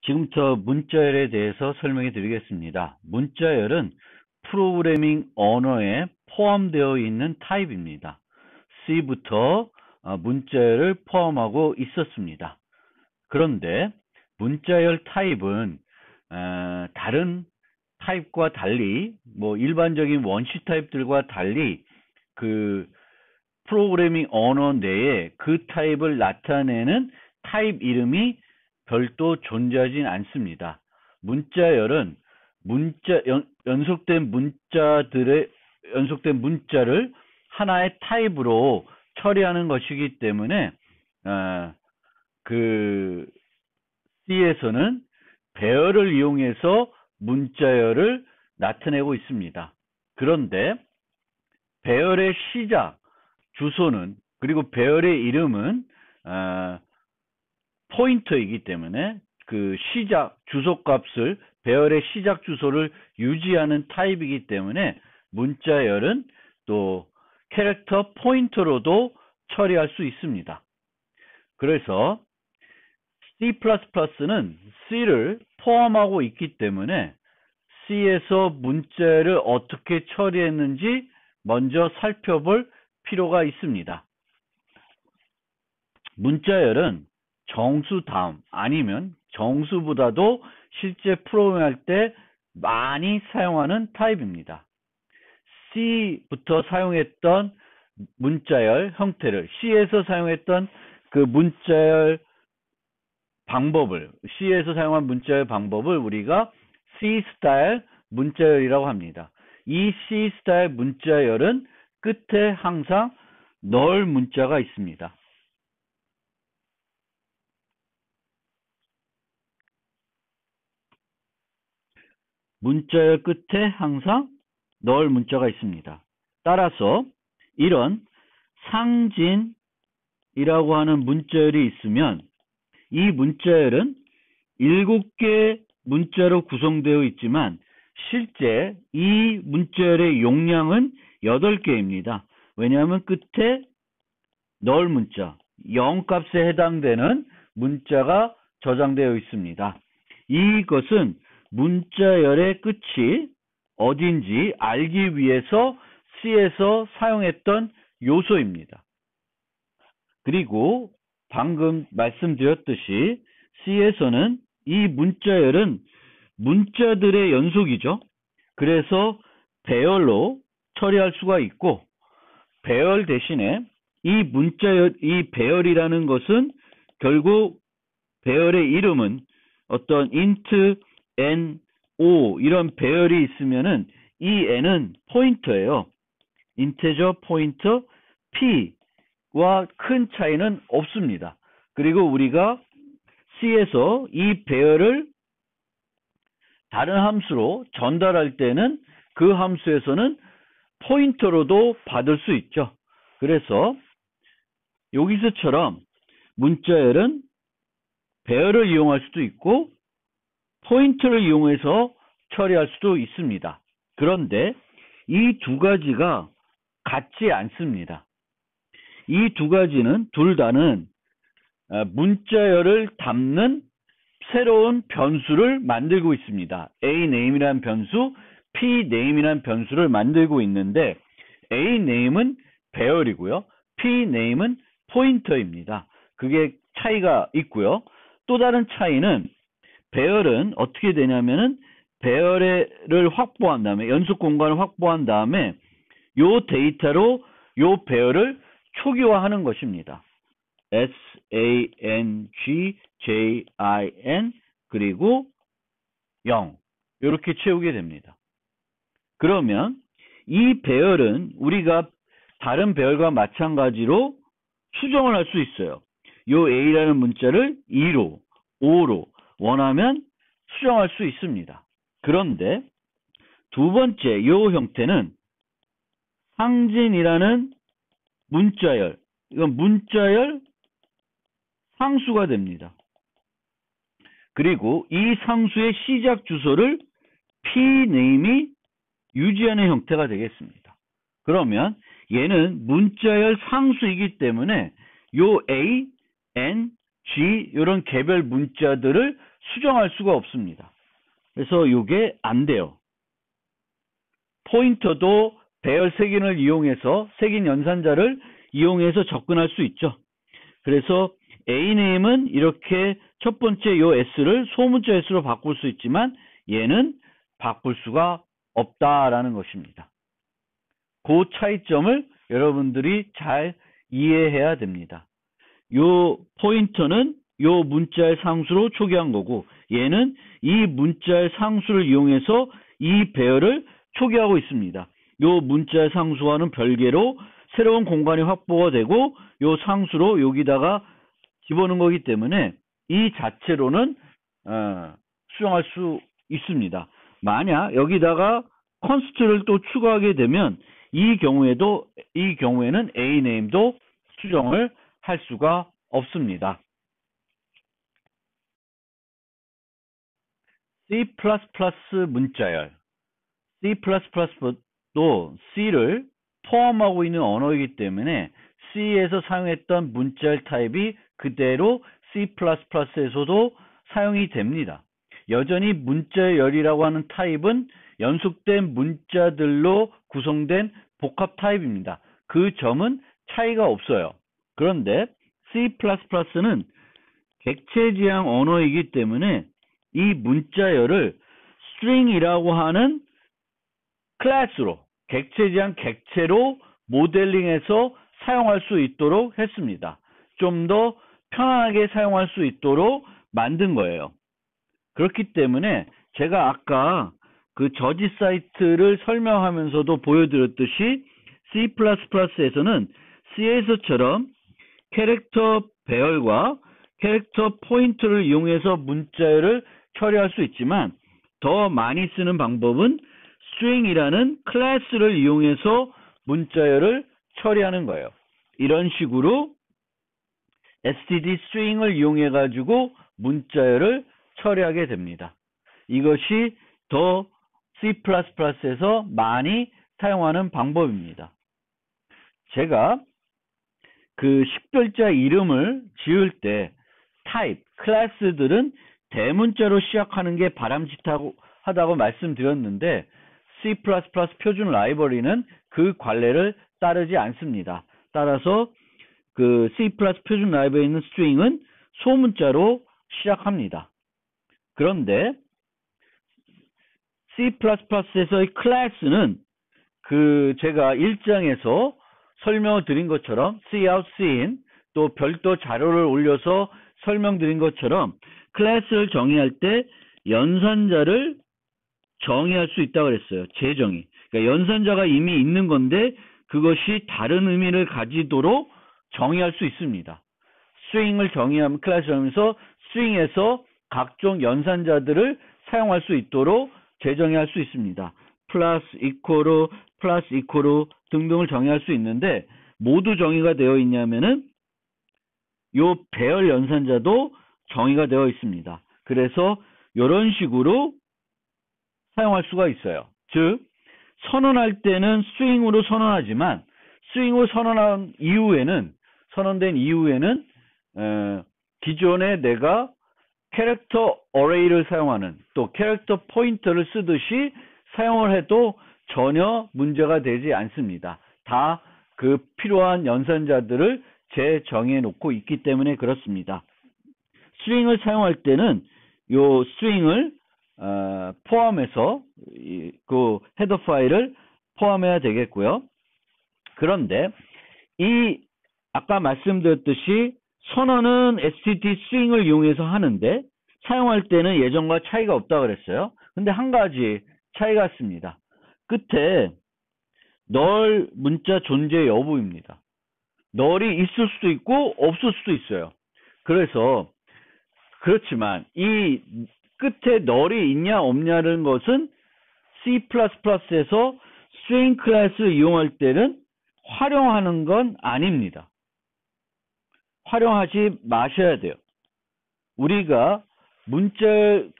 지금부터 문자열에 대해서 설명해 드리겠습니다. 문자열은 프로그래밍 언어에 포함되어 있는 타입입니다. C부터 문자열을 포함하고 있었습니다. 그런데 문자열 타입은 다른 타입과 달리 일반적인 원시 타입들과 달리 그 프로그래밍 언어 내에 그 타입을 나타내는 타입 이름이 별도 존재하진 않습니다. 문자열은 연속된 문자를 하나의 타입으로 처리하는 것이기 때문에 그 C에서는 배열을 이용해서 문자열을 나타내고 있습니다. 그런데 배열의 시작 주소는 그리고 배열의 이름은 포인터이기 때문에 그 시작 주소 값을 배열의 시작 주소를 유지하는 타입이기 때문에 문자열은 또 캐릭터 포인터로도 처리할 수 있습니다. 그래서 C++는 C를 포함하고 있기 때문에 C에서 문자열을 어떻게 처리했는지 먼저 살펴볼 필요가 있습니다. 문자열은 정수 다음 아니면 정수보다도 실제 프로그램할 때 많이 사용하는 타입입니다. C부터 사용했던 문자열 형태를 C에서 사용했던 그 문자열 방법을 C에서 사용한 문자열 방법을 우리가 C 스타일 문자열이라고 합니다. 이 C 스타일 문자열은 끝에 항상 널 문자가 있습니다. 문자열 끝에 항상 널 문자가 있습니다. 따라서 이런 상진이라고 하는 문자열이 있으면 이 문자열은 7개 문자로 구성되어 있지만 실제 이 문자열의 용량은 8개입니다. 왜냐하면 끝에 널 문자 0값에 해당되는 문자가 저장되어 있습니다. 이것은 문자열의 끝이 어딘지 알기 위해서 C에서 사용했던 요소입니다. 그리고 방금 말씀드렸듯이 C에서는 이 문자열은 문자들의 연속이죠. 그래서 배열로 처리할 수가 있고 배열 대신에 이 배열이라는 것은 결국 배열의 이름은 어떤 int, n, o 이런 배열이 있으면은 이 n은 포인터예요. 인테저 포인터 p와 큰 차이는 없습니다. 그리고 우리가 C에서 이 배열을 다른 함수로 전달할 때는 그 함수에서는 포인터로도 받을 수 있죠. 그래서 여기서처럼 문자열은 배열을 이용할 수도 있고 포인터를 이용해서 처리할 수도 있습니다. 그런데 이 두 가지가 같지 않습니다. 이 두 가지는 둘 다는 문자열을 담는 새로운 변수를 만들고 있습니다. A-name이라는 변수, P-name이라는 변수를 만들고 있는데 A-name은 배열이고요. P-name은 포인터입니다. 그게 차이가 있고요. 또 다른 차이는 배열은 어떻게 되냐면은 배열을 확보한 다음에 연속 공간을 확보한 다음에 요 데이터로 요 배열을 초기화하는 것입니다. SANGJIN 그리고 0 이렇게 채우게 됩니다. 그러면 이 배열은 우리가 다른 배열과 마찬가지로 수정을 할 수 있어요. 요 A라는 문자를 2로, 5로 원하면 수정할 수 있습니다. 그런데 두 번째 요 형태는 상진이라는 문자열, 이건 문자열 상수가 됩니다. 그리고 이 상수의 시작 주소를 pname이 유지하는 형태가 되겠습니다. 그러면 얘는 문자열 상수이기 때문에 요 a, n, g 이런 개별 문자들을 수정할 수가 없습니다. 그래서 이게 안 돼요. 포인터도 배열 색인을 이용해서 색인 연산자를 이용해서 접근할 수 있죠. 그래서 A네임은 이렇게 첫 번째 요 S를 소문자 S로 바꿀 수 있지만 얘는 바꿀 수가 없다라는 것입니다. 그 차이점을 여러분들이 잘 이해해야 됩니다. 요 포인터는 요 문자의 상수로 초기한 거고 얘는 이 문자의 상수를 이용해서 이 배열을 초기하고 있습니다. 요 문자의 상수와는 별개로 새로운 공간이 확보가 되고 요 상수로 여기다가 집어넣은 거기 때문에 이 자체로는 수정할 수 있습니다. 만약 여기다가 컨스트를 또 추가하게 되면 이 경우에는 A네임도 수정을 할 수가 없습니다. C++ 문자열. C++도 C를 포함하고 있는 언어이기 때문에 C에서 사용했던 문자열 타입이 그대로 C++에서도 사용이 됩니다. 여전히 문자열이라고 하는 타입은 연속된 문자들로 구성된 복합 타입입니다. 그 점은 차이가 없어요. 그런데 C++는 객체지향 언어이기 때문에 이 문자열을 string이라고 하는 클래스로 객체지향 객체로 모델링해서 사용할 수 있도록 했습니다. 좀 더 편안하게 사용할 수 있도록 만든 거예요. 그렇기 때문에 제가 아까 그 저지 사이트를 설명하면서도 보여드렸듯이 C++에서는 C에서처럼 캐릭터 배열과 캐릭터 포인트를 이용해서 문자열을 처리할 수 있지만 더 많이 쓰는 방법은 string이라는 클래스를 이용해서 문자열을 처리하는 거예요. 이런 식으로 std string을 이용해 가지고 문자열을 처리하게 됩니다. 이것이 더 C++에서 많이 사용하는 방법입니다. 제가 그 식별자 이름을 지을 때 타입, 클래스들은 대문자로 시작하는 게 바람직하다고 말씀드렸는데 C++ 표준 라이브러리는 그 관례를 따르지 않습니다. 따라서 그 C++ 표준 라이브러리에 있는 스트링은 소문자로 시작합니다. 그런데 C++에서의 클래스는 그 제가 1장에서 설명을 드린 것처럼 cout, cin 또 별도 자료를 올려서 설명드린 것처럼 클래스를 정의할 때 연산자를 정의할 수 있다고 그랬어요. 재정의. 그러니까 연산자가 이미 있는 건데 그것이 다른 의미를 가지도록 정의할 수 있습니다. 스트링을 정의하면 클래스 정의해서 스트링에서 각종 연산자들을 사용할 수 있도록 재정의할 수 있습니다. 플러스, 이코로, 플러스, 이코로 등등을 정의할 수 있는데 모두 정의가 되어 있냐면은 요 배열 연산자도 정의가 되어 있습니다. 그래서 이런 식으로 사용할 수가 있어요. 즉 선언할 때는 스트링으로 선언하지만 스트링으로 선언된 이후에는 기존에 내가 캐릭터 어레이를 사용하는 또 캐릭터 포인터를 쓰듯이 사용을 해도 전혀 문제가 되지 않습니다. 다 그 필요한 연산자들을 재정해 놓고 있기 때문에 그렇습니다. 스트링을 사용할 때는 요 스트링을 포함해서 그 헤더 파일을 포함해야 되겠고요. 그런데 이 아까 말씀드렸듯이 선언은 std string을 이용해서 하는데 사용할 때는 예전과 차이가 없다고 그랬어요. 근데 한 가지 차이가 있습니다. 끝에 널 문자 존재 여부입니다. 널이 있을 수도 있고 없을 수도 있어요. 그래서 그렇지만 이 끝에 널이 있냐 없냐는 것은 C++에서 string 클래스를 이용할 때는 활용하는 건 아닙니다. 활용하지 마셔야 돼요. 우리가 문자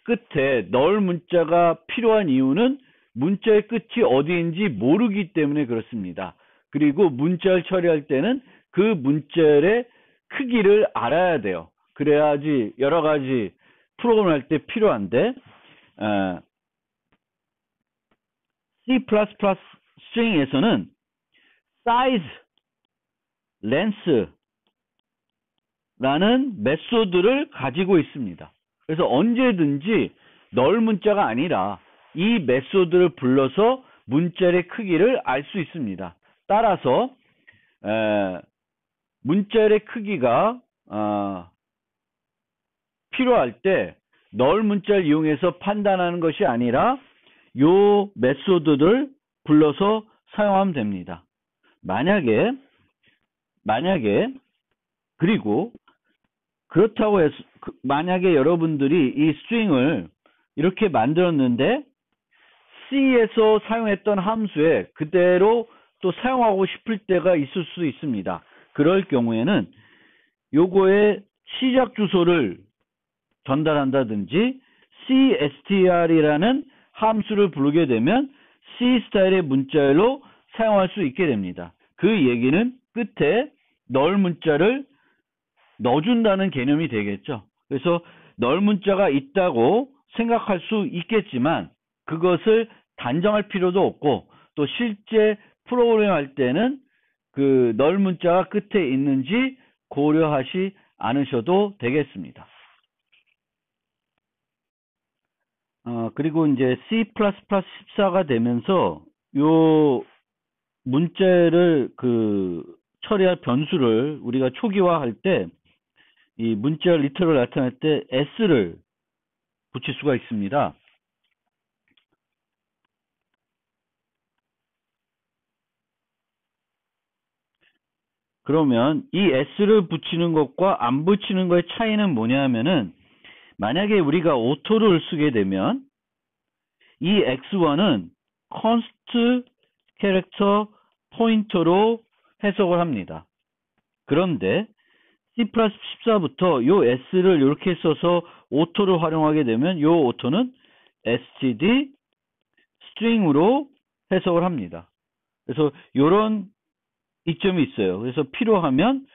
끝에 널 문자가 필요한 이유는 문자의 끝이 어디인지 모르기 때문에 그렇습니다. 그리고 문자를 처리할 때는 그 문자의 크기를 알아야 돼요. 그래야지 여러 가지 프로그램 할 때 필요한데 C++ 스트링에서는 size, length라는 메소드를 가지고 있습니다. 그래서 언제든지 널 문자가 아니라 이 메소드를 불러서 문자의 크기를 알 수 있습니다. 따라서 문자의 크기가 필요할 때 널 문자를 이용해서 판단하는 것이 아니라 요 메소드를 불러서 사용하면 됩니다. 만약에 그리고 그렇다고 해서 만약에 여러분들이 이 스트링을 이렇게 만들었는데 C에서 사용했던 함수에 그대로 또 사용하고 싶을 때가 있을 수 있습니다. 그럴 경우에는 요거의 시작 주소를 전달한다든지 cstr이라는 함수를 부르게 되면 C 스타일의 문자열로 사용할 수 있게 됩니다. 그 얘기는 끝에 널 문자를 넣어준다는 개념이 되겠죠. 그래서 널 문자가 있다고 생각할 수 있겠지만 그것을 단정할 필요도 없고 또 실제 프로그램 할 때는 그 널 문자가 끝에 있는지 고려하지 않으셔도 되겠습니다. 그리고 이제 C++14가 되면서 요 문자를 처리할 변수를 우리가 초기화할 때 이 문자 리터럴 나타날 때 s를 붙일 수가 있습니다. 그러면 이 s를 붙이는 것과 안 붙이는 것의 차이는 뭐냐면은 만약에 우리가 오토를 쓰게 되면 이 x1은 const 캐릭터 포인터로 해석을 합니다. 그런데 C++14부터 요 s를 이렇게 써서 오토를 활용하게 되면 요 오토는 std string으로 해석을 합니다. 그래서 요런 이점이 있어요. 그래서 필요하면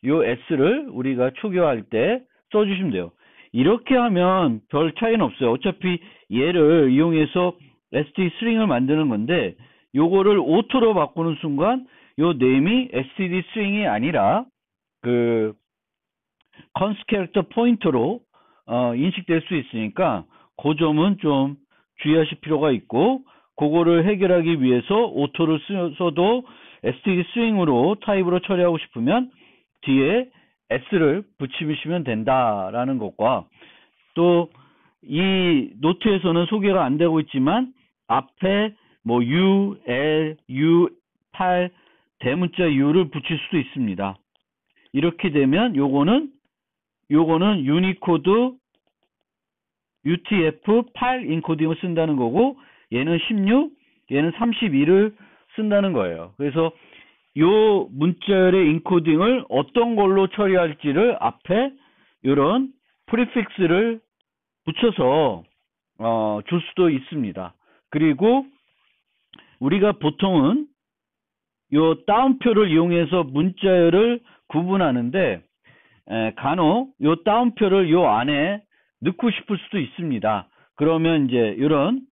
요 s를 우리가 초기화할 때 써주시면 돼요. 이렇게 하면 별 차이는 없어요. 어차피 얘를 이용해서 std string을 만드는 건데 요거를 오토로 바꾸는 순간 요 네임이 std string이 아니라 그 const 캐릭터 포인터로 인식될 수 있으니까 그 점은 좀 주의하실 필요가 있고 그거를 해결하기 위해서 오토를 써도 std string으로 타입으로 처리하고 싶으면 뒤에 s를 붙이시면 된다라는 것과 또 이 노트에서는 소개가 안 되고 있지만 앞에 뭐 U, L, U, 8 대문자 U를 붙일 수도 있습니다. 이렇게 되면 요거는 유니코드 UTF-8 인코딩을 쓴다는 거고 얘는 16, 얘는 32를 쓴다는 거예요. 그래서 요 문자열의 인코딩을 어떤 걸로 처리할지를 앞에 이런 프리픽스를 붙여서 줄 수도 있습니다. 그리고 우리가 보통은 요 따옴표를 이용해서 문자열을 구분하는데 간혹 요 따옴표를 요 안에 넣고 싶을 수도 있습니다. 그러면 이제 이런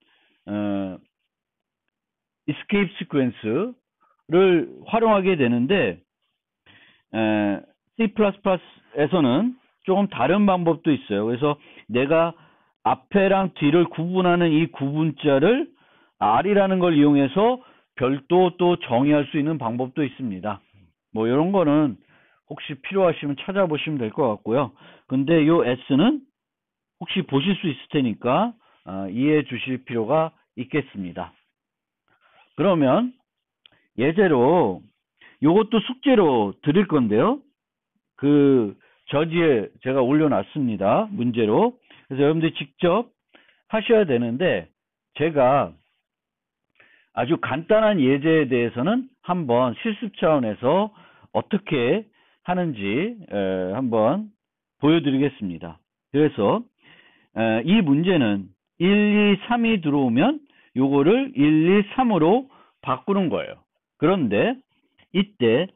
escape sequence를 활용하게 되는데 C++에서는 조금 다른 방법도 있어요. 그래서 내가 앞에랑 뒤를 구분하는 이 구분자를 R이라는 걸 이용해서 별도 또 정의할 수 있는 방법도 있습니다. 뭐 이런 거는 혹시 필요하시면 찾아보시면 될 것 같고요. 근데 요 S는 혹시 보실 수 있을 테니까 이해해 주실 필요가 있겠습니다. 그러면 예제로 요것도 숙제로 드릴 건데요. 그 저지에 제가 올려놨습니다. 문제로. 그래서 여러분들이 직접 하셔야 되는데 제가 아주 간단한 예제에 대해서는 한번 실습 차원에서 어떻게 하는지 한번 보여드리겠습니다. 그래서 이 문제는 1, 2, 3이 들어오면 요거를 1, 2, 3으로 바꾸는 거예요. 그런데 이때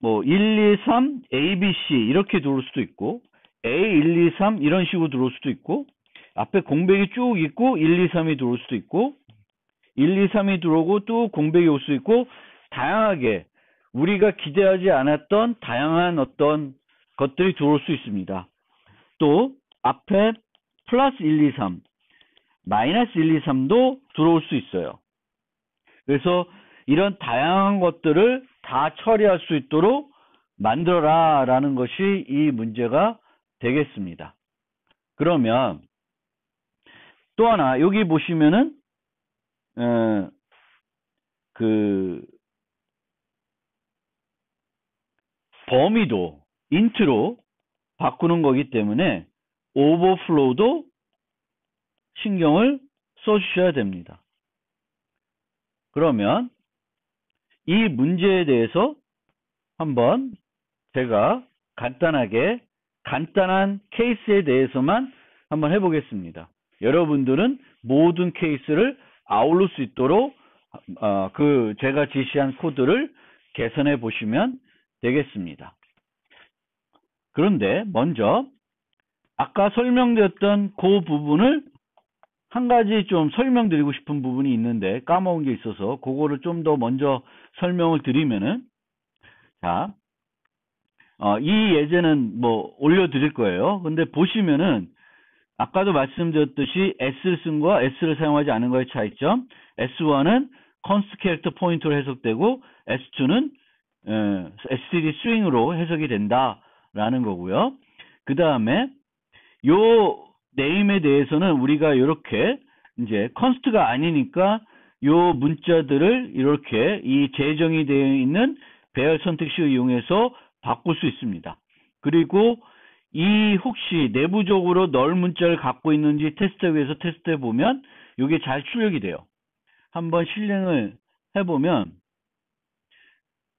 뭐 1, 2, 3, A, B, C 이렇게 들어올 수도 있고 A1, 2, 3 이런 식으로 들어올 수도 있고 앞에 공백이 쭉 있고 1, 2, 3이 들어올 수도 있고 1, 2, 3이 들어오고 또 공백이 올 수 있고 다양하게 우리가 기대하지 않았던 다양한 어떤 것들이 들어올 수 있습니다. 또 앞에 플러스 1, 2, 3, 마이너스 1, 2, 3도 들어올 수 있어요. 그래서 이런 다양한 것들을 다 처리할 수 있도록 만들어라 라는 것이 이 문제가 되겠습니다. 그러면 또 하나 여기 보시면은 그 범위도 인트로 바꾸는 거기 때문에 오버플로우도 신경을 써주셔야 됩니다. 그러면 이 문제에 대해서 한번 제가 간단한 케이스에 대해서만 한번 해보겠습니다. 여러분들은 모든 케이스를 아울릴 수 있도록 제가 지시한 코드를 개선해 보시면 되겠습니다. 그런데 먼저 아까 설명드렸던 그 부분을 한 가지 좀 설명드리고 싶은 부분이 있는데 까먹은 게 있어서 그거를 좀 더 먼저 설명을 드리면은 자, 이 예제는 뭐 올려드릴 거예요. 근데 보시면은 아까도 말씀드렸듯이 S를 쓴 거와 S를 사용하지 않은 거의 차이점. S1은 const 캐릭터 포인트로 해석되고 S2는 std string으로 해석이 된다라는 거고요. 그 다음에 요 네임에 대해서는 우리가 이렇게 이제 const가 아니니까 요 문자들을 이렇게 이 재정이 되어 있는 배열 선택식을 이용해서 바꿀 수 있습니다. 그리고 이 혹시 내부적으로 널 문자를 갖고 있는지 테스트하기 위해서 테스트해 보면 이게 잘 출력이 돼요. 한번 실행을 해보면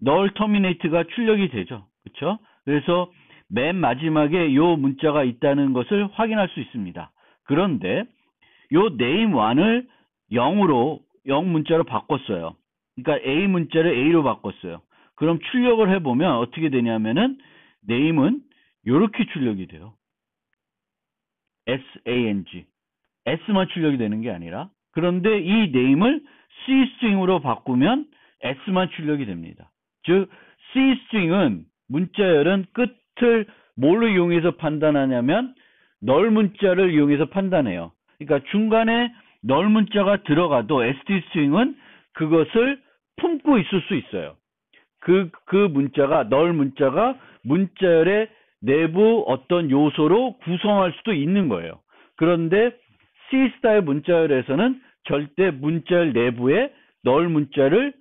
널 터미네이트가 출력이 되죠. 그렇죠? 그래서 맨 마지막에 이 문자가 있다는 것을 확인할 수 있습니다. 그런데 이 name1을 0으로 0 문자로 바꿨어요. 그러니까 A 문자를 A로 바꿨어요. 그럼 출력을 해보면 어떻게 되냐면은 name은 이렇게 출력이 돼요. SANG. S만 출력이 되는 게 아니라. 그런데 이 name을 C스트링으로 바꾸면 S만 출력이 됩니다. 즉 C스트링은 문자열은 끝을 뭘로 이용해서 판단하냐면 널 문자를 이용해서 판단해요. 그러니까 중간에 널 문자가 들어가도 ststring은 그것을 품고 있을 수 있어요. 그 문자가 널 문자가 문자열의 내부 어떤 요소로 구성할 수도 있는 거예요. 그런데 C 스타일 문자열에서는 절대 문자열 내부에 널 문자를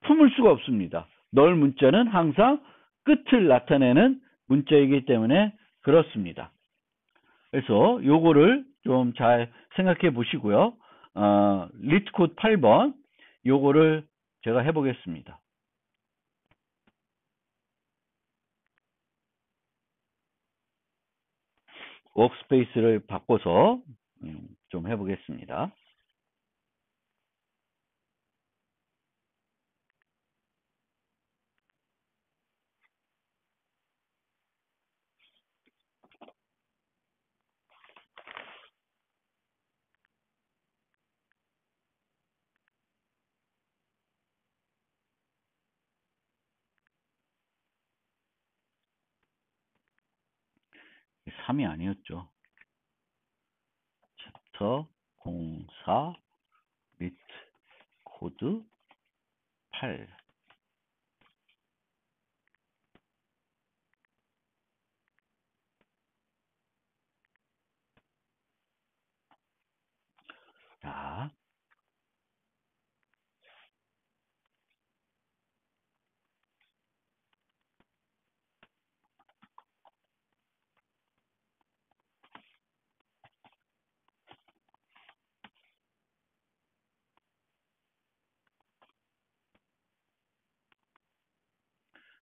품을 수가 없습니다. 널 문자는 항상 끝을 나타내는 문자이기 때문에 그렇습니다. 그래서 요거를 좀 잘 생각해 보시고요. 리트 코드 8번 요거를 제가 해보겠습니다. 워크스페이스를 바꿔서 좀 해보겠습니다. 삼이 아니었죠. 챕터 04 리트 코드 8. 자,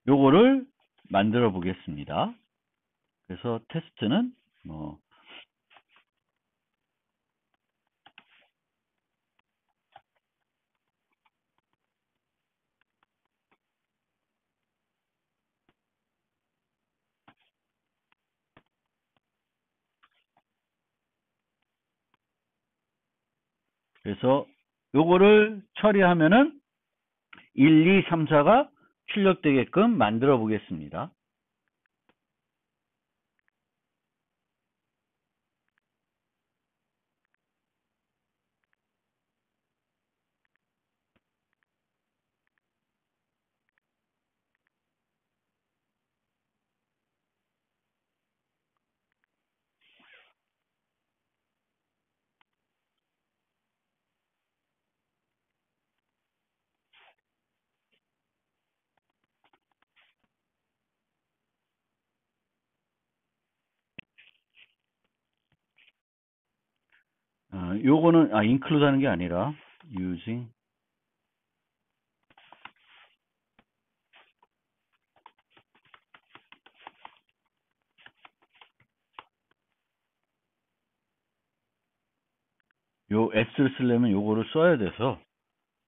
요거를 만들어 보겠습니다. 그래서 테스트는 그래서 요거를 처리하면은 1, 2, 3, 4가 출력되게끔 만들어 보겠습니다. 요거는 include 하는 게 아니라 using 요 s를 쓰려면 요거를 써야 돼서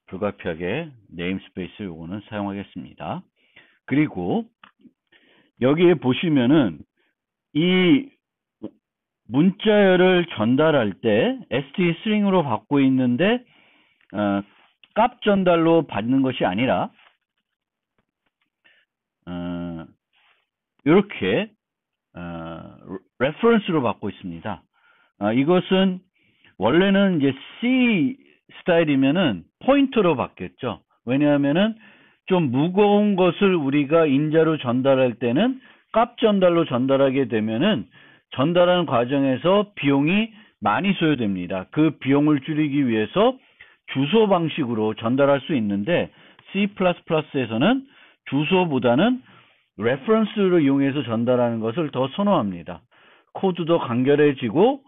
불가피하게 네임스페이스 요거는 사용하겠습니다. 그리고 여기에 보시면은 이 문자열을 전달할 때 ST 스트링으로 받고 있는데 값 전달로 받는 것이 아니라 이렇게 레퍼런스로 받고 있습니다. 이것은 원래는 이제 C 스타일이면은 포인터로 받겠죠. 왜냐하면은 좀 무거운 것을 우리가 인자로 전달할 때는 값 전달로 전달하게 되면은 전달하는 과정에서 비용이 많이 소요됩니다. 그 비용을 줄이기 위해서 주소 방식으로 전달할 수 있는데 C++에서는 주소보다는 레퍼런스를 이용해서 전달하는 것을 더 선호합니다. 코드도 간결해지고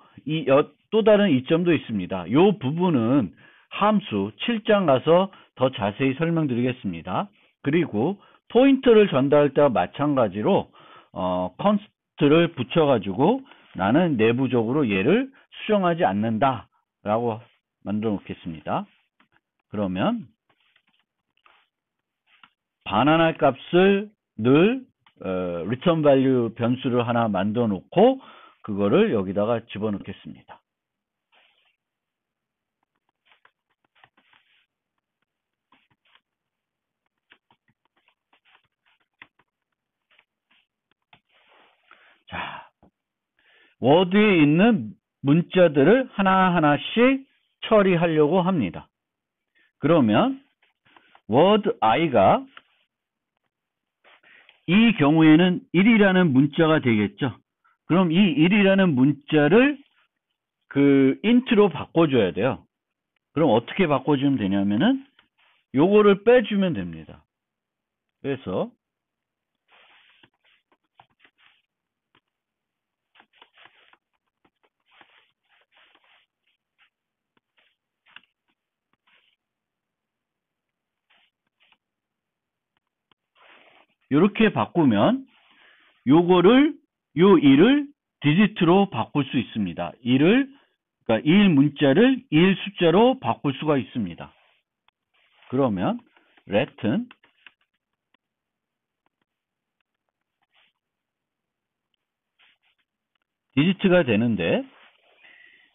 또 다른 이점도 있습니다. 이 부분은 함수 7장 가서 더 자세히 설명드리겠습니다. 그리고 포인터를 전달할 때와 마찬가지로 컨스트를 붙여가지고 나는 내부적으로 얘를 수정하지 않는다 라고 만들어 놓겠습니다. 그러면 반환할 값을 늘 return value 변수를 하나 만들어 놓고 그거를 여기다가 집어 넣겠습니다. 자, 워드에 있는 문자들을 하나하나씩 처리하려고 합니다. 그러면 word i가 이 경우에는 1이라는 문자가 되겠죠. 그럼 이 1이라는 문자를 그 int로 바꿔줘야 돼요. 그럼 어떻게 바꿔주면 되냐면은 요거를 빼주면 됩니다. 그래서 이렇게 바꾸면 요거를 요 1을 디지트로 바꿀 수 있습니다. 1을 그러니까 1 문자를 1 숫자로 바꿀 수가 있습니다. 그러면 let은 디지트가 되는데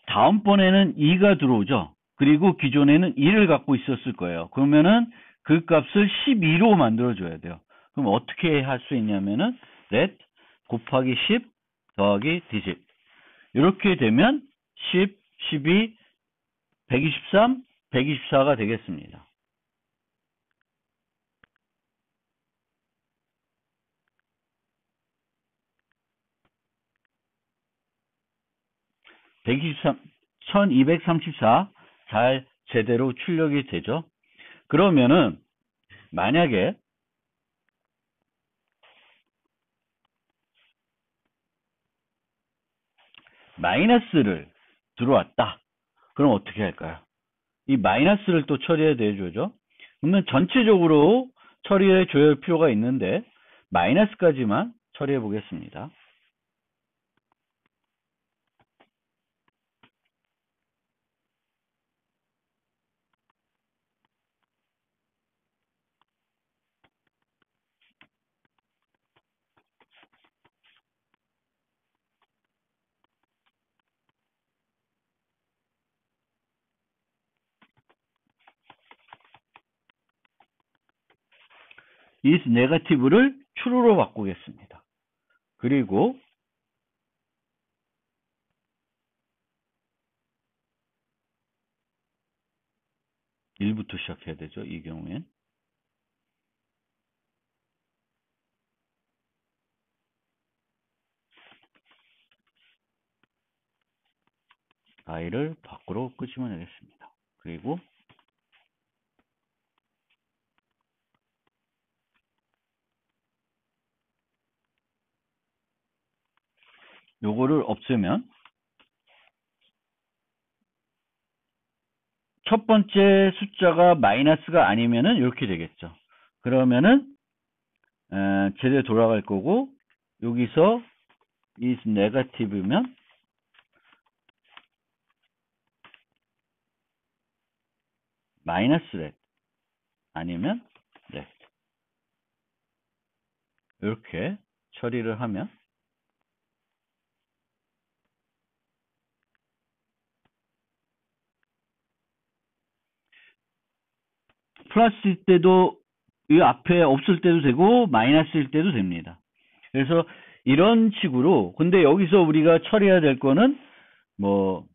다음번에는 2가 들어오죠. 그리고 기존에는 1을 갖고 있었을 거예요. 그러면은 그 값을 12로 만들어줘야 돼요. 그럼 어떻게 할 수 있냐면은 let 곱하기 10 더하기 digit 이렇게 되면 10, 12, 123, 124가 되겠습니다. (123) 1234 잘 제대로 출력이 되죠. 그러면은 만약에 마이너스를 들어왔다. 그럼 어떻게 할까요? 이 마이너스를 또 처리해야 되죠. 그러면 전체적으로 처리해 줘야 할 필요가 있는데 마이너스까지만 처리해 보겠습니다. is negative를 true로 바꾸겠습니다. 그리고 1부터 시작해야 되죠. 이 경우엔. i를 밖으로 끄집어내겠습니다. 그리고 요거를 없애면 첫 번째 숫자가 마이너스가 아니면은 이렇게 되겠죠. 그러면은 제대로 돌아갈 거고, 여기서 is negative면 마이너스 렛 아니면 렛 이렇게 처리를 하면 플러스일 때도 이 앞에 없을 때도 되고 마이너스일 때도 됩니다. 그래서 이런 식으로, 근데 여기서 우리가 처리해야 될 거는 뭐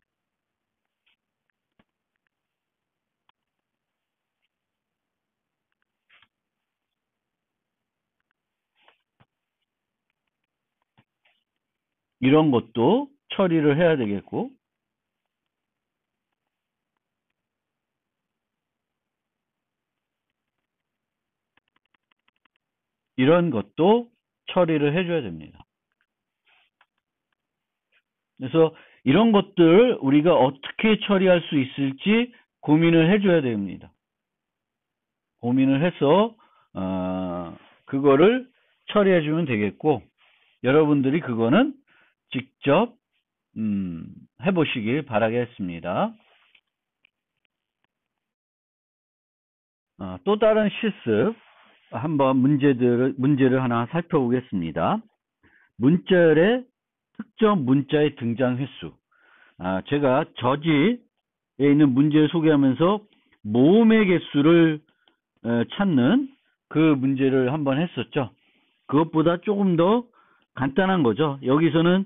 이런 것도 처리를 해야 되겠고, 이런 것도 처리를 해줘야 됩니다. 그래서 이런 것들을 우리가 어떻게 처리할 수 있을지 고민을 해줘야 됩니다. 고민을 해서 그거를 처리해주면 되겠고, 여러분들이 그거는 직접 해보시길 바라겠습니다. 또 다른 실습 한번 문제를 하나 살펴보겠습니다. 문자열의 특정 문자의 등장 횟수. 제가 저지에 있는 문제를 소개하면서 모음의 개수를 찾는 그 문제를 한번 했었죠. 그것보다 조금 더 간단한 거죠. 여기서는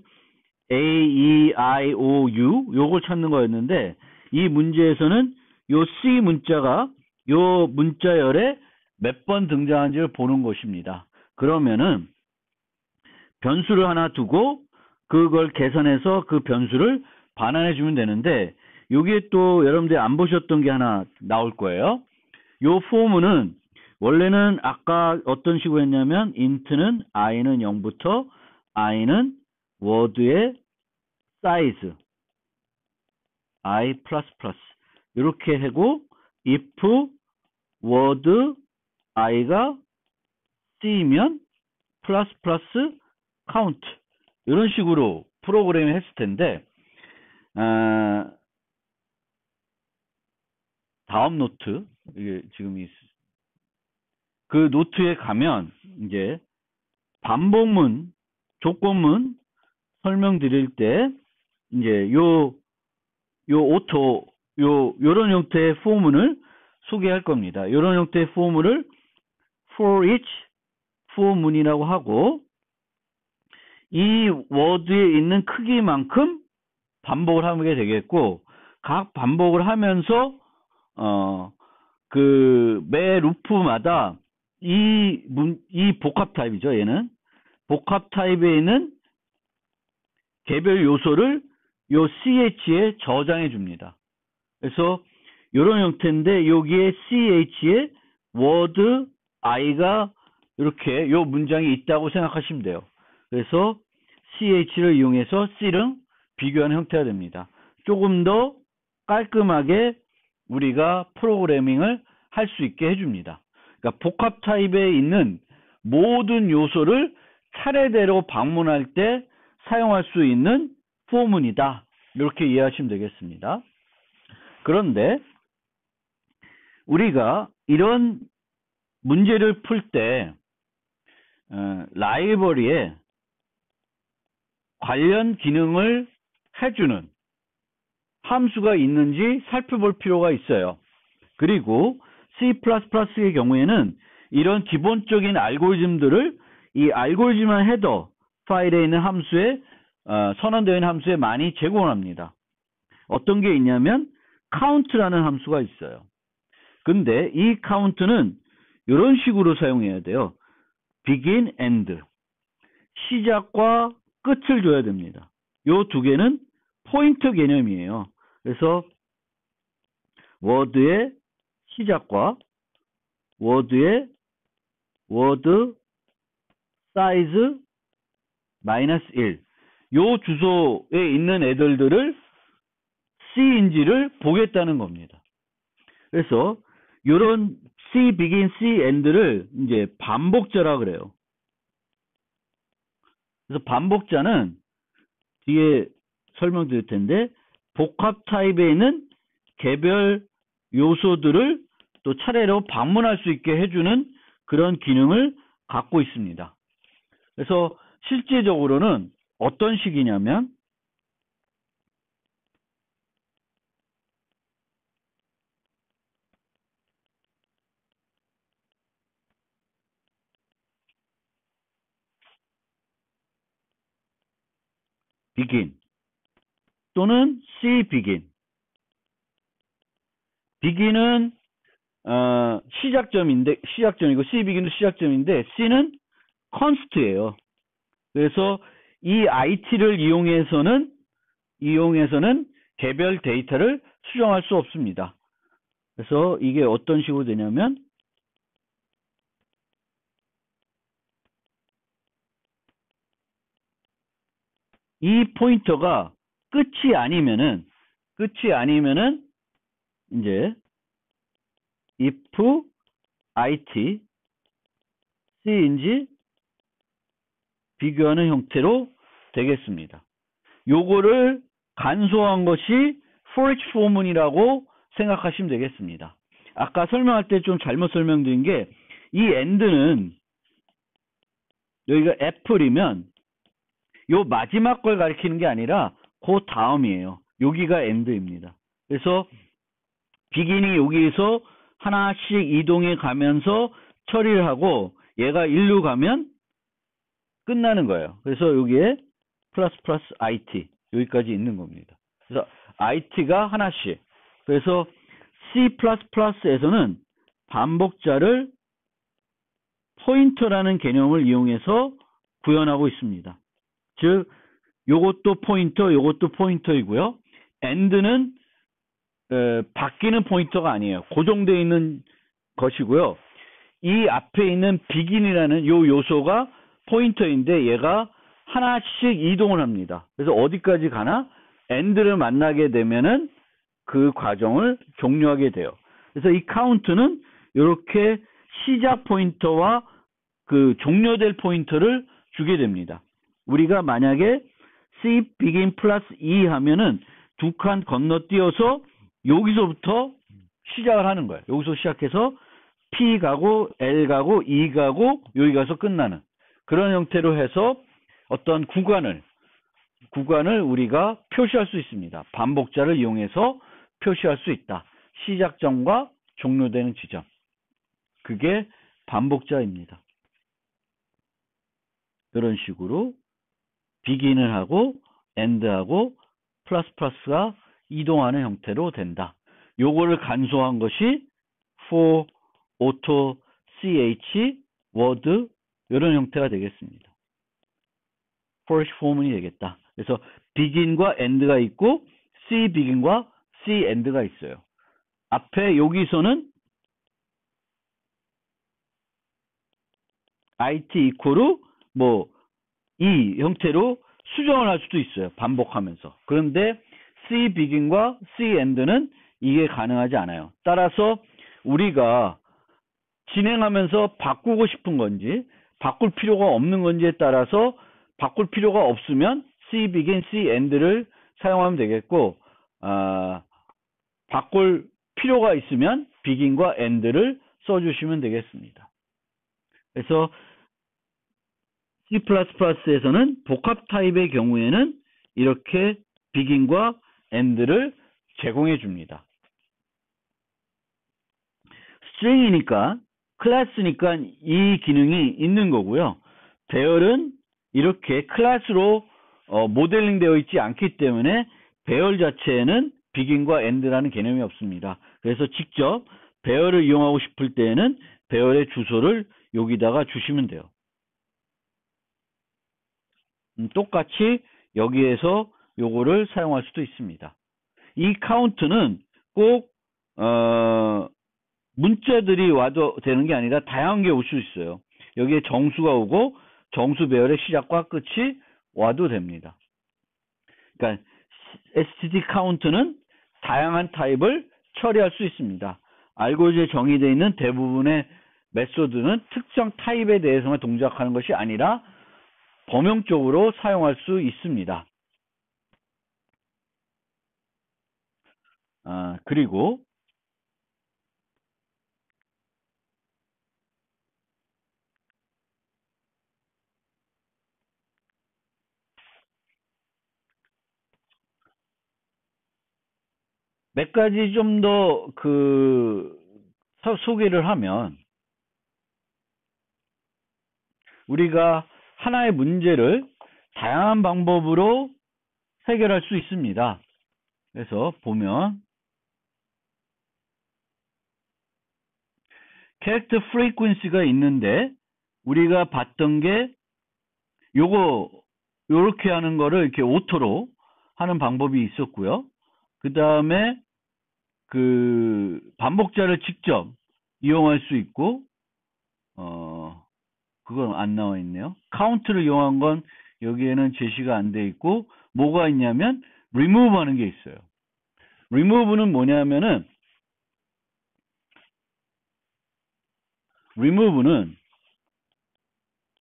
A, E, I, O, U 요걸 찾는 거였는데, 이 문제에서는 요 C 문자가 요 문자열에 몇 번 등장한지를 보는 것입니다. 그러면은 변수를 하나 두고 그걸 계산해서 그 변수를 반환해 주면 되는데, 여기에 또 여러분들이 안 보셨던 게 하나 나올 거예요. 요 포무는 원래는 아까 어떤 식으로 했냐면 int는 i는 0부터 i는 word의 사이즈 i++ 이렇게 하고 if word i가 c면 플러스 count 이런 식으로 프로그램을 했을 텐데, 다음 노트, 이게 지금 그 노트에 가면 이제 반복문, 조건문 설명드릴 때 이제 요런 형태의 포문을 소개할 겁니다. 요런 형태의 포문을 for each 포문이라고 하고, 이 워드에 있는 크기만큼 반복을 하게 되겠고, 각 반복을 하면서 그 매 루프마다 이 복합 타입이죠. 얘는 복합 타입에 있는 개별 요소를 요 ch에 저장해 줍니다. 그래서 이런 형태인데, 여기에 ch에 word i가 이렇게 요 문장이 있다고 생각하시면 돼요. 그래서 ch를 이용해서 c랑 비교하는 형태가 됩니다. 조금 더 깔끔하게 우리가 프로그래밍을 할 수 있게 해줍니다. 그러니까 복합 타입에 있는 모든 요소를 차례대로 방문할 때 사용할 수 있는 포문이다. 이렇게 이해하시면 되겠습니다. 그런데 우리가 이런 문제를 풀 때 라이브러리에 관련 기능을 해주는 함수가 있는지 살펴볼 필요가 있어요. 그리고 C++의 경우에는 이런 기본적인 알고리즘들을 이 알고리즘의 헤더 파일에 있는 함수에 선언되어 있는 함수에 많이 제공합니다. 어떤 게 있냐면 count라는 함수가 있어요. 근데 이 count는 이런 식으로 사용해야 돼요. begin, end. 시작과 끝을 줘야 됩니다. 요 두 개는 포인터 개념이에요. 그래서 워드의 시작과 워드의 워드 사이즈 -1. 요 주소에 있는 애들을 C인지를 보겠다는 겁니다. 그래서 요런 C begin, C end를 이제 반복자라 그래요. 그래서 반복자는 뒤에 설명드릴 텐데 복합 타입에 있는 개별 요소들을 또 차례로 방문할 수 있게 해주는 그런 기능을 갖고 있습니다. 그래서 실제적으로는 어떤 식이냐면 begin 또는 C begin. begin은 시작점이고 C begin도 시작점인데 C는 const예요. 그래서 이 IT를 이용해서는 개별 데이터를 수정할 수 없습니다. 그래서 이게 어떤 식으로 되냐면 이 포인터가 끝이 아니면은 이제 if it c인지 비교하는 형태로 되겠습니다. 요거를 간소한 것이 for each for문이라고 생각하시면 되겠습니다. 아까 설명할 때 좀 잘못 설명드린 게 이 end는 여기가 애플이면 요 마지막 걸 가리키는 게 아니라 그 다음이에요. 여기가 end입니다. 그래서 begin이 여기에서 하나씩 이동해 가면서 처리를 하고 얘가 1로 가면 끝나는 거예요. 그래서 여기에 플러스 IT 여기까지 있는 겁니다. 그래서 IT가 하나씩. 그래서 C++에서는 반복자를 포인터라는 개념을 이용해서 구현하고 있습니다. 즉 요것도 포인터이고요. end는 바뀌는 포인터가 아니에요. 고정되어 있는 것이고요. 이 앞에 있는 begin이라는 요 요소가 포인터인데 얘가 하나씩 이동을 합니다. 그래서 어디까지 가나 end를 만나게 되면은 그 과정을 종료하게 돼요. 그래서 이 count는 이렇게 시작 포인터와 그 종료될 포인터를 주게 됩니다. 우리가 만약에 C begin 플러스 E 하면은 두 칸 건너뛰어서 여기서부터 시작을 하는 거예요. 여기서 시작해서 P 가고 L 가고 E 가고 여기 가서 끝나는 그런 형태로 해서 어떤 구간을 우리가 표시할 수 있습니다. 반복자를 이용해서 표시할 수 있다. 시작점과 종료되는 지점. 그게 반복자입니다. 이런 식으로 begin을 하고 end하고 플러스가 이동하는 형태로 된다. 요거를 간소한 것이 for, auto, ch, word 이런 형태가 되겠습니다. for for문이 되겠다. 그래서 begin과 end가 있고 C begin과 C end가 있어요. 앞에 여기서는 IT 이퀄로 이 형태로 수정을 할 수도 있어요. 반복하면서. 그런데 C begin과 C end는 이게 가능하지 않아요. 따라서 우리가 진행하면서 바꾸고 싶은 건지 바꿀 필요가 없는 건지에 따라서 바꿀 필요가 없으면 C begin, C end를 사용하면 되겠고 바꿀 필요가 있으면 begin과 end를 써주시면 되겠습니다. 그래서 C++에서는 복합 타입의 경우에는 이렇게 begin과 end를 제공해 줍니다. string이니까 클래스니까 이 기능이 있는 거고요. 배열은 이렇게 클래스로 모델링 되어 있지 않기 때문에 배열 자체에는 비긴과 엔드라는 개념이 없습니다. 그래서 직접 배열을 이용하고 싶을 때에는 배열의 주소를 여기다가 주시면 돼요. 똑같이 여기에서 요거를 사용할 수도 있습니다. 이 카운트는 꼭 문자들이 와도 되는 게 아니라 다양한 게 올 수 있어요. 여기에 정수가 오고 정수 배열의 시작과 끝이 와도 됩니다. 그러니까 std 카운트는 다양한 타입을 처리할 수 있습니다. 알고리즘에 정의되어 있는 대부분의 메소드는 특정 타입에 대해서만 동작하는 것이 아니라 범용적으로 사용할 수 있습니다. 그리고 몇 가지 좀 더 소개를 하면, 우리가 하나의 문제를 다양한 방법으로 해결할 수 있습니다. 그래서 보면 캐릭터 프리퀀시가 있는데 우리가 봤던 게 요렇게 하는 거를 이렇게 오토로 하는 방법이 있었고요. 그 다음에 반복자를 직접 이용할 수 있고, 그건 안 나와 있네요. 카운트를 이용한 건 여기에는 제시가 안 돼 있고, 뭐가 있냐면 remove 하는 게 있어요. remove는 뭐냐면은, remove는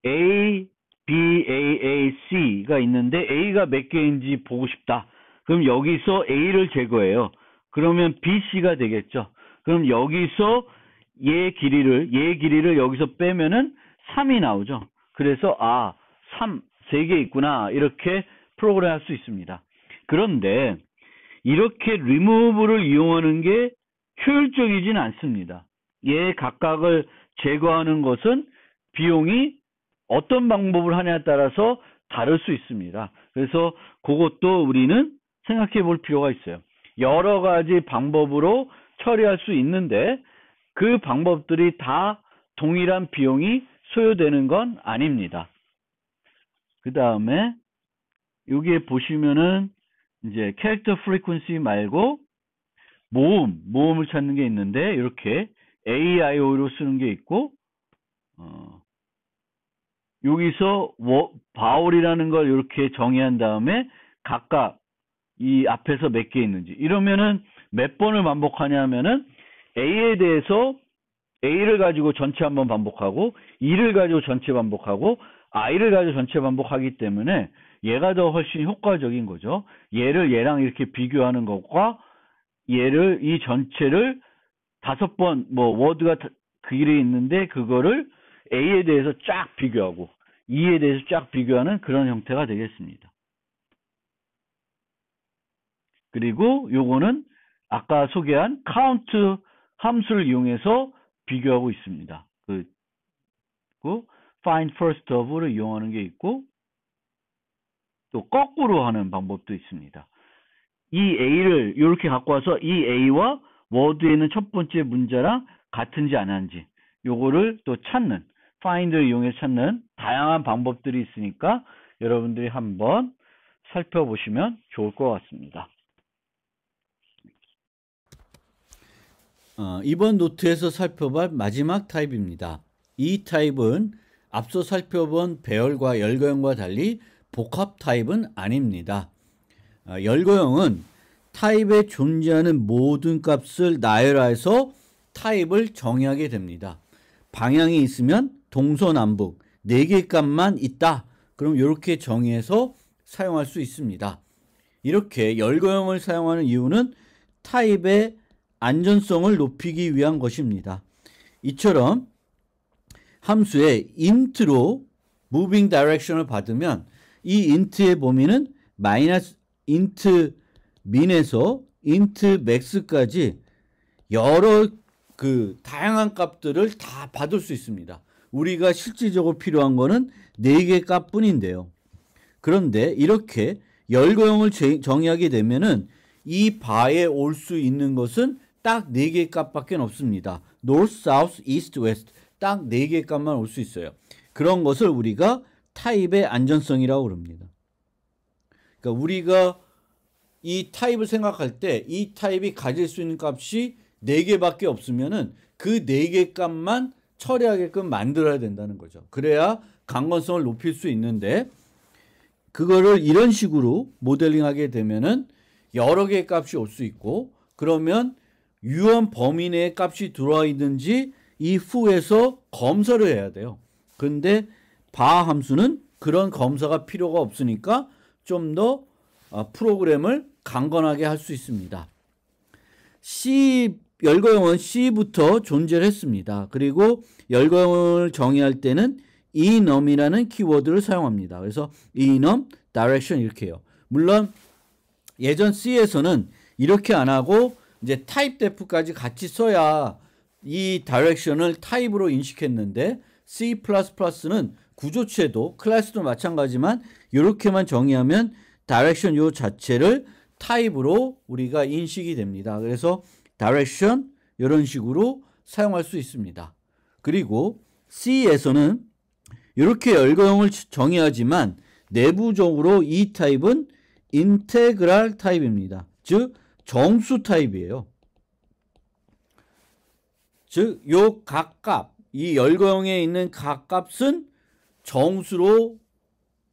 A, B, A, C가 있는데 A가 몇 개인지 보고 싶다. 그럼 여기서 A를 제거해요. 그러면 B, C가 되겠죠. 그럼 여기서 얘 길이를 여기서 빼면은 3이 나오죠. 그래서 3, 3개 있구나. 이렇게 프로그램 할 수 있습니다. 그런데 이렇게 remove를 이용하는 게 효율적이진 않습니다. 얘 각각을 제거하는 것은 비용이 어떤 방법을 하냐에 따라서 다를 수 있습니다. 그래서 그것도 우리는 생각해 볼 필요가 있어요. 여러 가지 방법으로 처리할 수 있는데 그 방법들이 다 동일한 비용이 소요되는 건 아닙니다. 그 다음에 여기에 보시면은 이제 캐릭터 프리퀀시 말고 모음을 찾는 게 있는데 이렇게 AIO로 쓰는 게 있고, 여기서 바울이라는 걸 이렇게 정의한 다음에 각각 이 앞에서 몇 개 있는지, 이러면은 몇 번을 반복하냐면은 A에 대해서 A를 가지고 전체 한번 반복하고, E를 가지고 전체 반복하고, I를 가지고 전체 반복하기 때문에 얘가 더 훨씬 효과적인 거죠. 얘를 얘랑 이렇게 비교하는 것과 얘를 이 전체를 5번 워드가 길이 있는데 그거를 A에 대해서 쫙 비교하고 E에 대해서 쫙 비교하는 그런 형태가 되겠습니다. 그리고 요거는 아까 소개한 카운트 함수를 이용해서 비교하고 있습니다. 그리고 find first of를 이용하는 게 있고, 또 거꾸로 하는 방법도 있습니다. 이 A를 이렇게 갖고 와서 이 A와 워드에 있는 첫 번째 문자랑 같은지 안 한지 요거를 또 찾는, find를 이용해서 찾는 다양한 방법들이 있으니까 여러분들이 한번 살펴보시면 좋을 것 같습니다. 이번 노트에서 살펴볼 마지막 타입입니다. 이 타입은 앞서 살펴본 배열과 열거형과 달리 복합 타입은 아닙니다. 열거형은 타입에 존재하는 모든 값을 나열해서 타입을 정의하게 됩니다. 방향이 있으면 동서남북 4개의 값만 있다. 그럼 이렇게 정의해서 사용할 수 있습니다. 이렇게 열거형을 사용하는 이유는 타입의 안전성을 높이기 위한 것입니다. 이처럼 함수의 int로 moving direction을 받으면 이 int의 범위는 int min에서 int max까지 여러 그 다양한 값들을 다 받을 수 있습니다. 우리가 실질적으로 필요한 거는 4개 값뿐인데요. 그런데 이렇게 열거형을 정의하게 되면은 이 바에 올 수 있는 것은 딱 4개 값밖에 없습니다. North, South, East, West 딱 4개 값만 올 수 있어요. 그런 것을 우리가 타입의 안전성이라고 그럽니다. 그러니까 우리가 이 타입을 생각할 때 이 타입이 가질 수 있는 값이 4개밖에 없으면은 그 4개 값만 처리하게끔 만들어야 된다는 거죠. 그래야 강건성을 높일 수 있는데 그거를 이런 식으로 모델링하게 되면은 여러 개의 값이 올 수 있고 그러면 유언 범위 내의 값이 들어와 있는지 이 후에서 검사를 해야 돼요. 그런데 바 함수는 그런 검사가 필요가 없으니까 좀 더 프로그램을 강건하게 할 수 있습니다. 열거형은 C부터 존재를 했습니다. 그리고 열거형을 정의할 때는 enum이라는 키워드를 사용합니다. 그래서 enum, direction 이렇게 해요. 물론 예전 C에서는 이렇게 안 하고 이제 타입 def까지 같이 써야 이 direction을 타입으로 인식했는데 C++는 구조체도 클래스도 마찬가지지만 이렇게만 정의하면 direction 요 자체를 타입으로 우리가 인식이 됩니다. 그래서 direction 이런 식으로 사용할 수 있습니다. 그리고 C에서는 이렇게 열거형을 정의하지만 내부적으로 이 타입은 인테그랄 타입입니다. 즉 정수 타입이에요. 즉 요 각 값, 이 열거형에 있는 각 값은 정수로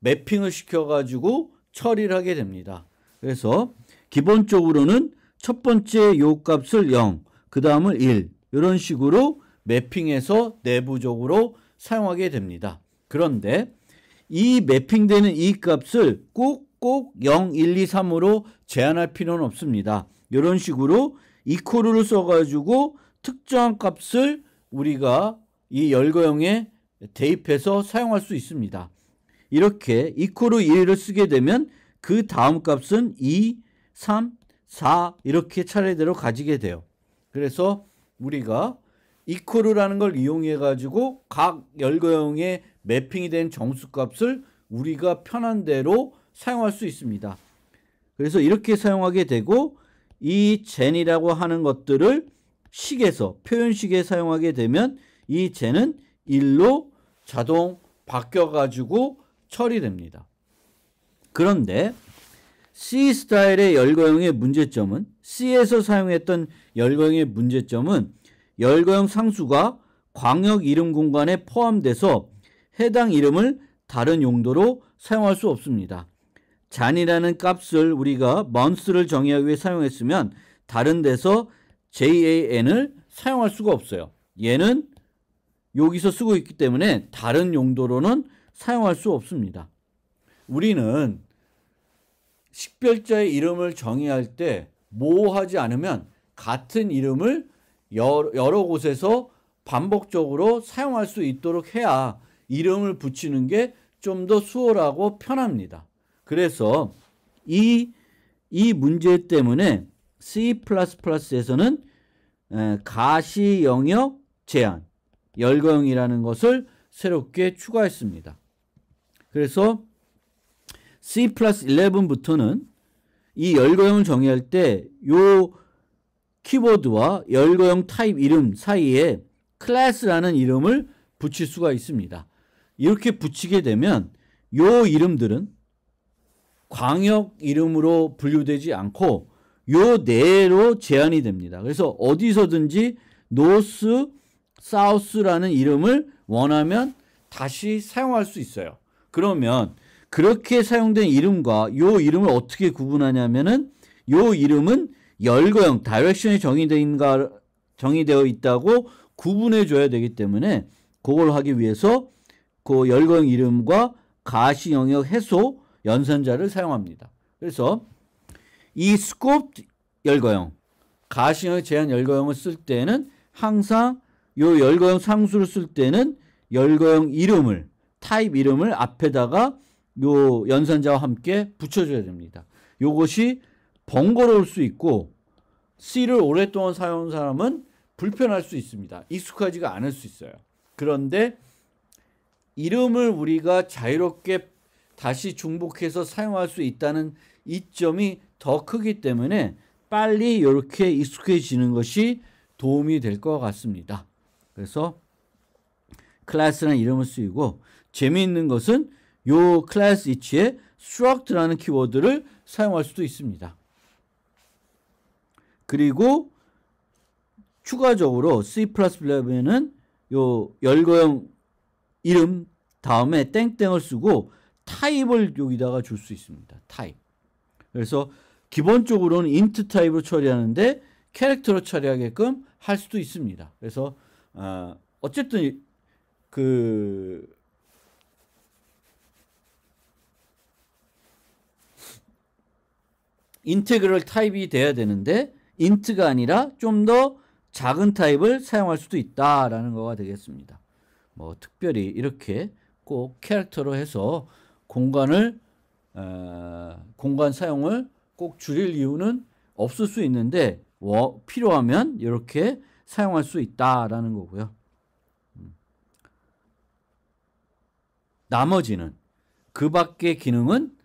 매핑을 시켜가지고 처리를 하게 됩니다. 그래서 기본적으로는 첫 번째 요 값을 0, 그 다음을 1 이런 식으로 매핑해서 내부적으로 사용하게 됩니다. 그런데 이 매핑되는 이 값을 꼭 0, 1, 2, 3으로 제한할 필요는 없습니다. 이런 식으로 이퀄을 써가지고 특정한 값을 우리가 이 열거형에 대입해서 사용할 수 있습니다. 이렇게 이퀄 1을 쓰게 되면 그 다음 값은 2, 3, 4 이렇게 차례대로 가지게 돼요. 그래서 우리가 이퀄이라는 걸 이용해 가지고 각 열거형에 매핑이 된 정수값을 우리가 편한 대로 사용할 수 있습니다. 그래서 이렇게 사용하게 되고 이 gen이라고 하는 것들을 식에서 표현식에 사용하게 되면 이 gen은 1로 자동 바뀌어 가지고 처리됩니다. 그런데 C 스타일의 열거형의 문제점은 C에서 사용했던 열거형의 문제점은 열거형 상수가 광역 이름 공간에 포함돼서 해당 이름을 다른 용도로 사용할 수 없습니다. 잔이라는 값을 우리가 month를 정의하기 위해 sa용했으면 다른 데서 jan을 사용할 수가 없어요. 얘는 여기서 쓰고 있기 때문에 다른 용도로는 사용할 수 없습니다. 우리는 식별자의 이름을 정의할 때 모호하지 않으면 같은 이름을 여러 곳에서 반복적으로 사용할 수 있도록 해야 이름을 붙이는 게 좀 더 수월하고 편합니다. 그래서 이 문제 때문에 C++에서는 가시 영역 제한, 열거형이라는 것을 새롭게 추가했습니다. 그래서 C+11부터는 이 열거형을 정의할 때 요 키워드와 열거형 타입 이름 사이에 클래스라는 이름을 붙일 수가 있습니다. 이렇게 붙이게 되면 요 이름들은 광역 이름으로 분류되지 않고 요 내로 제한이 됩니다. 그래서 어디서든지 North, South라는 이름을 원하면 다시 사용할 수 있어요. 그러면 그렇게 사용된 이름과 요 이름을 어떻게 구분하냐면은 요 이름은 열거형, 다이렉션이 정의되어 있다고 구분해 줘야 되기 때문에 그걸 하기 위해서 그 열거형 이름과 가시 영역 해소 연산자를 사용합니다. 그래서 이 스코프 열거형, 가시 영역 제한 열거형을 쓸 때는 항상 요 열거형 상수를 쓸 때는 열거형 이름을, 타입 이름을 앞에다가 요 연산자와 함께 붙여줘야 됩니다. 요것이 번거로울 수 있고 C를 오랫동안 사용한 사람은 불편할 수 있습니다. 익숙하지가 않을 수 있어요. 그런데 이름을 우리가 자유롭게 다시 중복해서 사용할 수 있다는 이점이 더 크기 때문에 빨리 이렇게 익숙해지는 것이 도움이 될 것 같습니다. 그래서 클래스라는 이름을 쓰이고, 재미있는 것은 요 클래스 each에 struct라는 키워드를 사용할 수도 있습니다. 그리고 추가적으로 C++에는 요 열거형 이름 다음에 땡땡을 쓰고 타입을 여기다가 줄 수 있습니다. 타입. 그래서 기본적으로는 int 타입으로 처리하는데 캐릭터로 처리하게끔 할 수도 있습니다. 그래서 어쨌든 그 인테그럴 타입이 돼야 되는데 int가 아니라 좀 더 작은 타입을 사용할 수도 있다라는 거가 되겠습니다. 뭐 특별히 이렇게 꼭 캐릭터로 해서 공간 사용을 꼭 줄일 이유는 없을 수 있는데 필요하면 이렇게 사용할 수 있다라는 거고요. 나머지는 그 밖의 기능은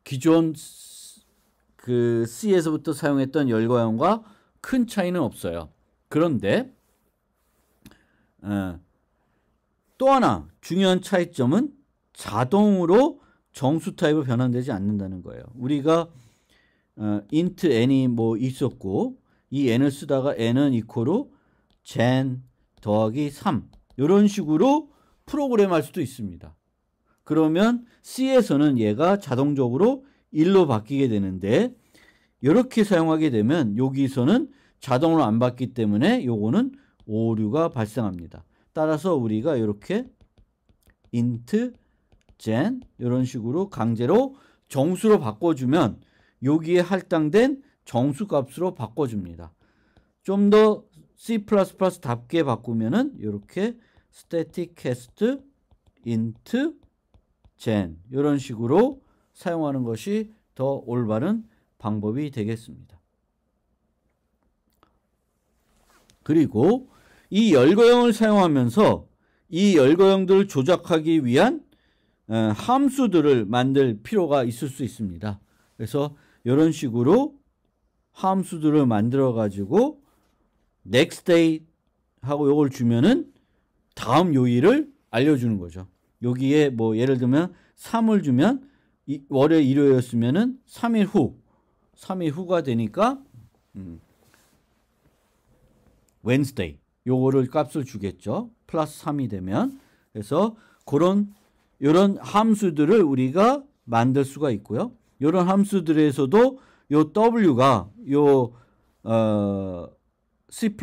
기존 그 C에서부터 사용했던 열거형과 큰 차이는 없어요. 그런데 또 하나 중요한 차이점은 자동으로 정수 타입으로 변환되지 않는다는 거예요. 우리가 int n이 뭐 있었고 이 n을 쓰다가 n은 이코로 gen 더하기 3 이런 식으로 프로그램 할 수도 있습니다. 그러면 C에서는 얘가 자동적으로 1로 바뀌게 되는데 이렇게 사용하게 되면 여기서는 자동으로 안 바뀌기 때문에 요거는 오류가 발생합니다. 따라서 우리가 이렇게 int gen 이런 식으로 강제로 정수로 바꿔주면 여기에 할당된 정수 값으로 바꿔줍니다. 좀 더 C++답게 바꾸면은 이렇게 static cast int gen 이런 식으로 사용하는 것이 더 올바른 방법이 되겠습니다. 그리고 이 열거형을 사용하면서 이 열거형들을 조작하기 위한 함수들을 만들 필요가 있을 수 있습니다. 그래서 이런 식으로 함수들을 만들어 가지고 next day 하고 요걸 주면은 다음 요일을 알려주는 거죠. 여기에 뭐 예를 들면 3을 주면 월요일 일요일이었으면은 3일 후가 되니까 Wednesday 요거를 값을 주겠죠. 플러스 3이 되면. 그래서 이런 함수들을 우리가 만들 수가 있고요. 이런 함수들에서도 요 W가 C++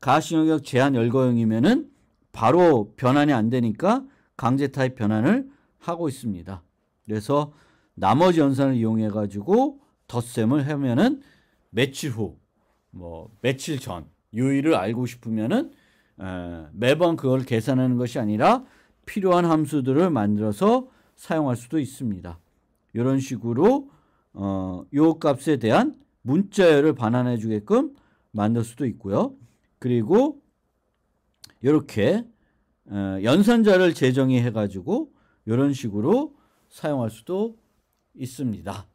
가시영역 제한 열거형이면은 바로 변환이 안 되니까 강제 타입 변환을 하고 있습니다. 그래서 나머지 연산을 이용해 가지고 덧셈을 하면은 며칠 후, 뭐 며칠 전 요일을 알고 싶으면은 매번 그걸 계산하는 것이 아니라 필요한 함수들을 만들어서 사용할 수도 있습니다. 이런 식으로 요 값에 대한 문자열을 반환해 주게끔 만들 수도 있고요. 그리고 이렇게 연산자를 재정의해 가지고 이런 식으로 사용할 수도 있습니다.